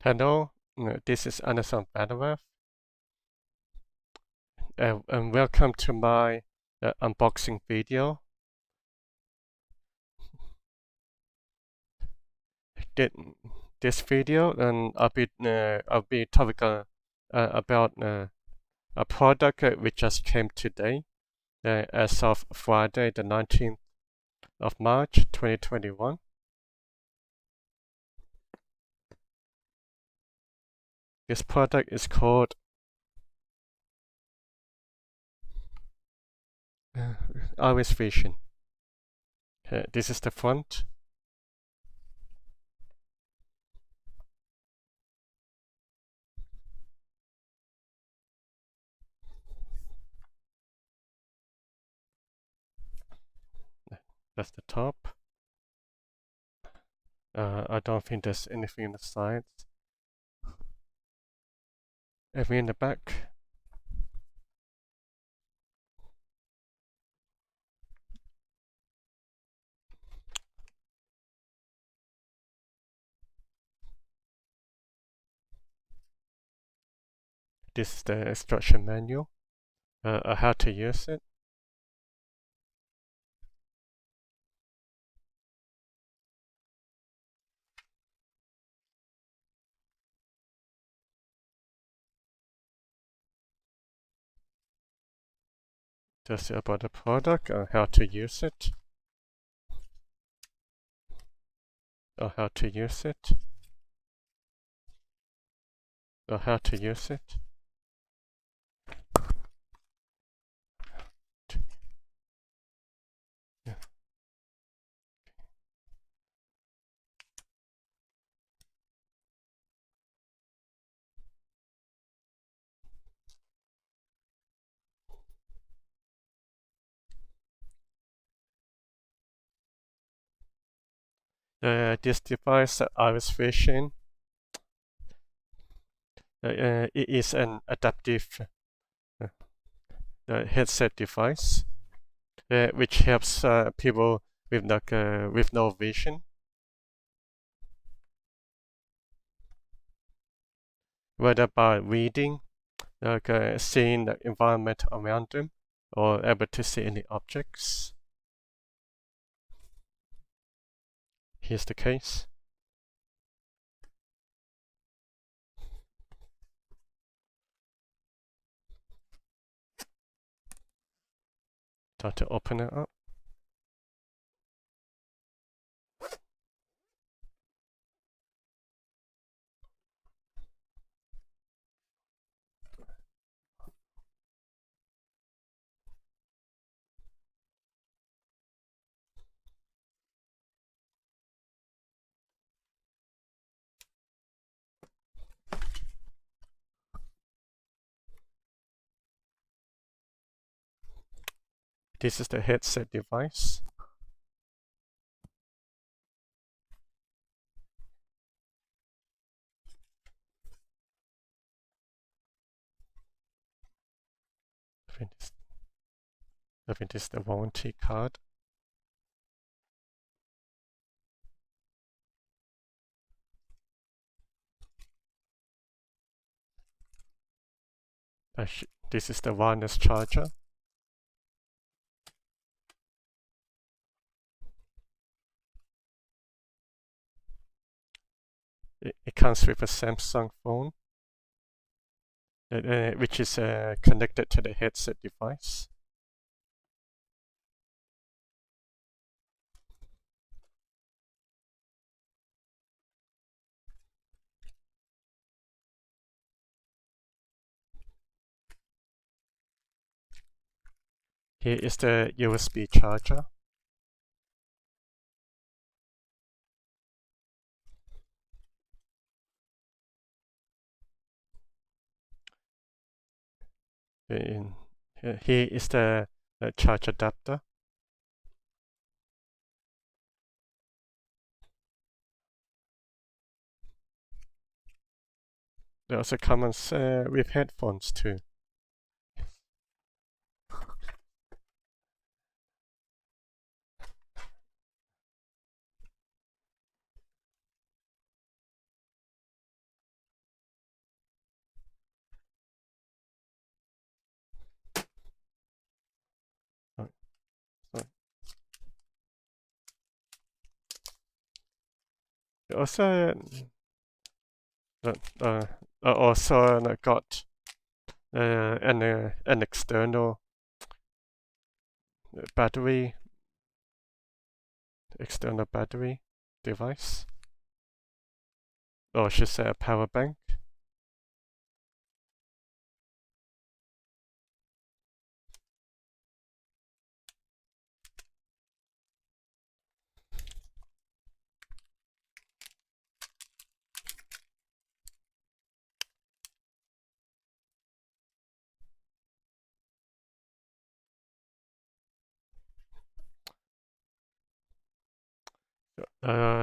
Hello, this is Anderson Butterworth, and welcome to my unboxing video. This video, and I'll be talking about a product which just came today, as of Friday, the 19th of March, 2021. This product is called IrisVision. This is the front. That's the top. I don't think there's anything in the sides. Everything in the back. This is the instruction manual, how to use it. Just about the product, how to use it, or how to use it, or how to use it. Yeah. This device, IrisVision, it is an adaptive headset device, which helps people with with no vision, whether by reading, seeing the environment around them, or able to see any objects. Here's the case. Try to open it up. This is the headset device. I think this is the warranty card. This is the wireless charger. It comes with a Samsung phone, which is connected to the headset device. Here is the USB charger. Here is the charge adapter. It also comes with headphones too. Also, also got an external battery device, or I should say a power bank.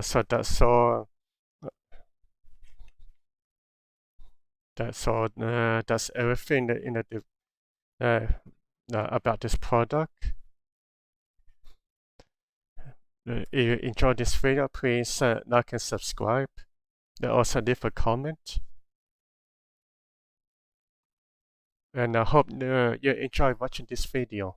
So that's everything about this product. If you enjoyed this video, please like and subscribe. Also leave a comment. And I hope you enjoy watching this video.